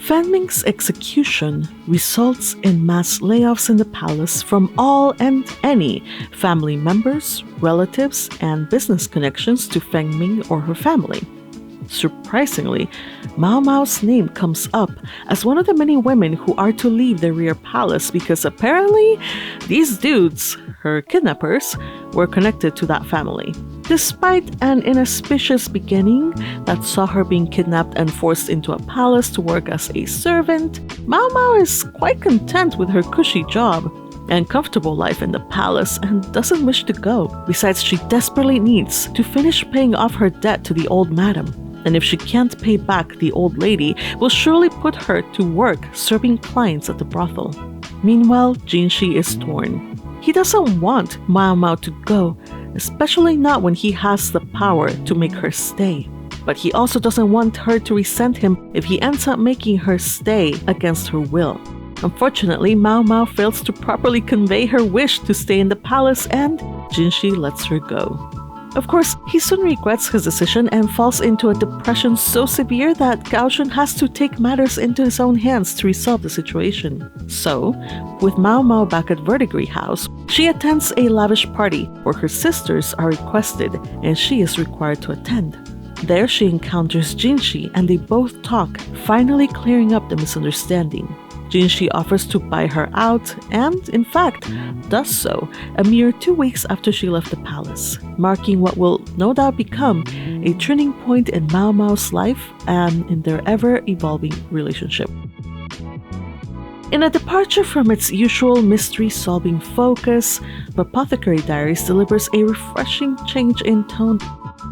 Fan Ming's execution results in mass layoffs in the palace from all and any family members, relatives, and business connections to Feng Ming or her family. Surprisingly, Mao Mao's name comes up as one of the many women who are to leave the rear palace because apparently these dudes, her kidnappers, were connected to that family. Despite an inauspicious beginning that saw her being kidnapped and forced into a palace to work as a servant, Mao Mao is quite content with her cushy job and comfortable life in the palace and doesn't wish to go. Besides, she desperately needs to finish paying off her debt to the old madam. And if she can't pay back the old lady, will surely put her to work serving clients at the brothel. Meanwhile, Jinshi is torn. He doesn't want Mao Mao to go, especially not when he has the power to make her stay. But he also doesn't want her to resent him if he ends up making her stay against her will. Unfortunately, Mao Mao fails to properly convey her wish to stay in the palace and Jinshi lets her go. Of course, he soon regrets his decision and falls into a depression so severe that 𝙏𝙗𝙖𝙣 has to take matters into his own hands to resolve the situation. So, with Mao Mao back at Verdigris House, she attends a lavish party where her sisters are requested and she is required to attend. There she encounters Jinshi and they both talk, finally clearing up the misunderstanding. Jinshi offers to buy her out and, in fact, does so a mere 2 weeks after she left the palace, marking what will no doubt become a turning point in Mao Mao's life and in their ever-evolving relationship. In a departure from its usual mystery-solving focus, Apothecary Diaries delivers a refreshing change in tone.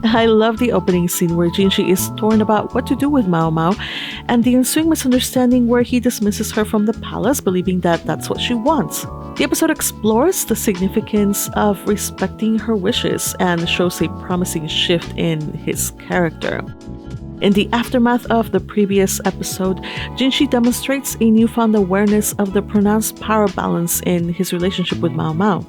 I love the opening scene where Jinshi is torn about what to do with Mao Mao and the ensuing misunderstanding where he dismisses her from the palace, believing that that's what she wants. The episode explores the significance of respecting her wishes and shows a promising shift in his character. In the aftermath of the previous episode, Jinshi demonstrates a newfound awareness of the pronounced power balance in his relationship with Mao Mao.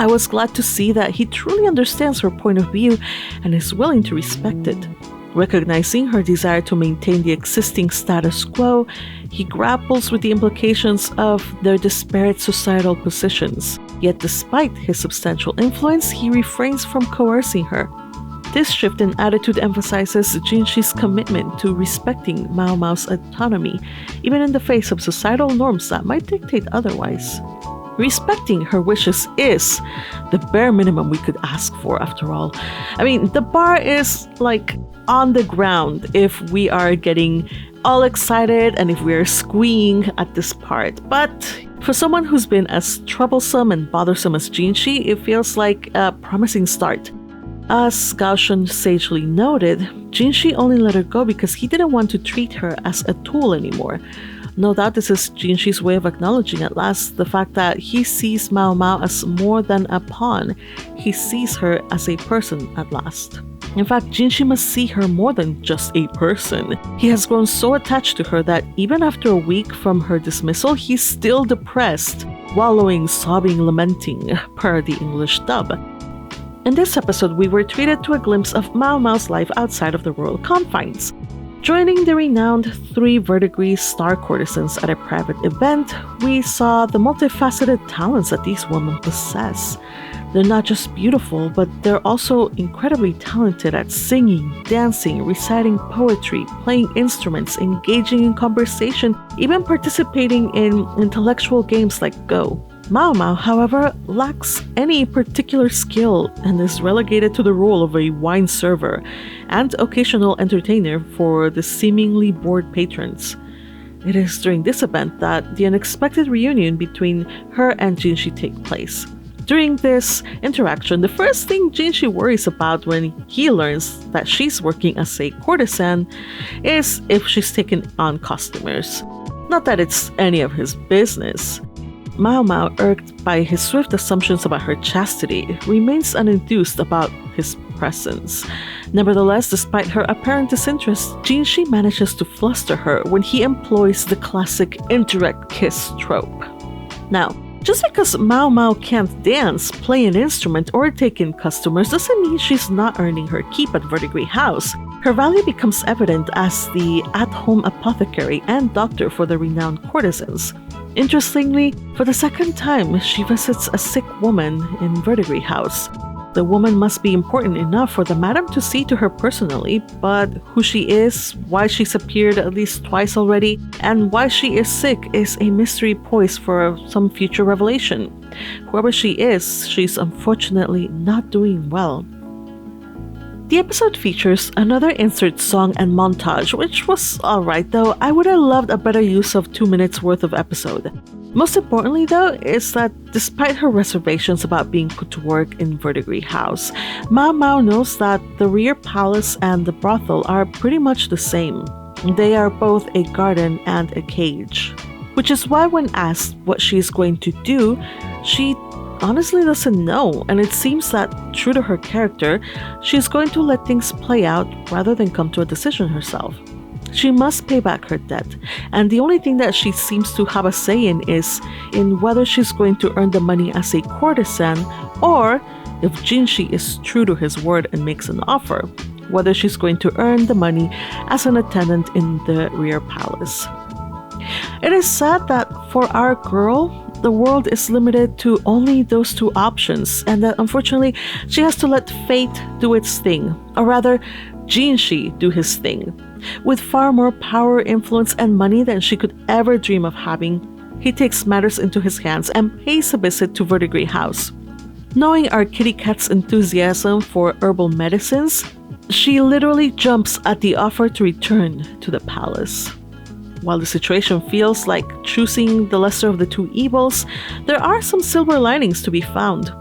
I was glad to see that he truly understands her point of view and is willing to respect it. Recognizing her desire to maintain the existing status quo, he grapples with the implications of their disparate societal positions. Yet despite his substantial influence, he refrains from coercing her. This shift in attitude emphasizes Jinshi's commitment to respecting Mao Mao's autonomy, even in the face of societal norms that might dictate otherwise. Respecting her wishes is the bare minimum we could ask for, after all. I mean, the bar is like on the ground if we are getting all excited and if we are squeeing at this part. But for someone who's been as troublesome and bothersome as Jinshi, it feels like a promising start. As 𝙏𝙗𝙖𝙣 sagely noted, Jinshi only let her go because he didn't want to treat her as a tool anymore. No doubt this is Jinshi's way of acknowledging at last the fact that he sees Mao Mao as more than a pawn. He sees her as a person at last. In fact, Jinshi must see her more than just a person. He has grown so attached to her that even after a week from her dismissal, he's still depressed, wallowing, sobbing, lamenting, per the English dub. In this episode, we were treated to a glimpse of Mao Mao's life outside of the royal confines. Joining the renowned 3 Verdigris star courtesans at a private event, we saw the multifaceted talents that these women possess. They're not just beautiful, but they're also incredibly talented at singing, dancing, reciting poetry, playing instruments, engaging in conversation, even participating in intellectual games like Go. Mao Mao, however, lacks any particular skill and is relegated to the role of a wine server and occasional entertainer for the seemingly bored patrons. It is during this event that the unexpected reunion between her and Jinshi takes place. During this interaction, the first thing Jinshi worries about when he learns that she's working as a courtesan is if she's taken on customers. Not that it's any of his business. Mao Mao, irked by his swift assumptions about her chastity, remains unenthused about his presence. Nevertheless, despite her apparent disinterest, Jinshi manages to fluster her when he employs the classic indirect kiss trope. Now, just because Mao Mao can't dance, play an instrument, or take in customers doesn't mean she's not earning her keep at Verdigris House. Her value becomes evident as the at-home apothecary and doctor for the renowned courtesans. Interestingly, for the second time, she visits a sick woman in 𝙏𝙠 house. The woman must be important enough for the madam to see to her personally, but who she is, why she's appeared at least twice already, and why she is sick is a mystery poised for some future revelation. Whoever she is, she's unfortunately not doing well. The episode features another insert song and montage, which was alright, though I would have loved a better use of 2 minutes worth of episode. Most importantly, though, is that despite her reservations about being put to work in 𝙏𝙠 house, 𝙏𝙏 knows that the rear palace and the brothel are pretty much the same. They are both a garden and a cage. Which is why when asked what she is going to do, she honestly doesn't know, and it seems that, true to her character, she's going to let things play out rather than come to a decision herself. She must pay back her debt, and the only thing that she seems to have a say in is in whether she's going to earn the money as a courtesan, or if 𝙏𝙗 is true to his word and makes an offer, whether she's going to earn the money as an attendant in the rear palace. It is sad that for our girl, the world is limited to only those two options, and that unfortunately she has to let fate do its thing, or rather 𝙏𝙗 do his thing. With far more power, influence, and money than she could ever dream of having, he takes matters into his hands and pays a visit to 𝙏𝙠 house. Knowing our kitty cat's enthusiasm for herbal medicines, she literally jumps at the offer to return to the palace. While the situation feels like choosing the lesser of the two evils, there are some silver linings to be found.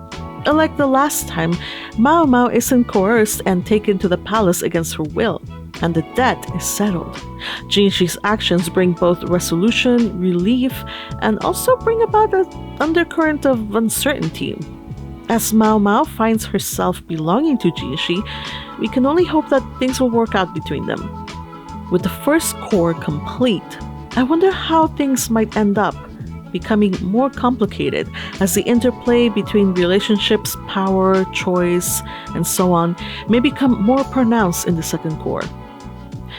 Unlike the last time, 𝙏𝙏 isn't coerced and taken to the palace against her will, and the debt is settled. 𝙏𝙗's actions bring both resolution, relief, and also bring about an undercurrent of uncertainty. As 𝙏𝙏 finds herself belonging to 𝙏𝙗, we can only hope that things will work out between them. With the first core complete, I wonder how things might end up, becoming more complicated as the interplay between relationships, power, choice, and so on may become more pronounced in the second core.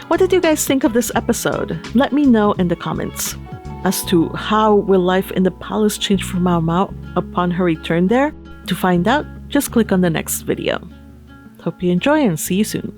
What did you guys think of this episode? Let me know in the comments. As to how will life in the palace change for 𝙏𝙏 upon her return there? To find out, just click on the next video. Hope you enjoy and see you soon.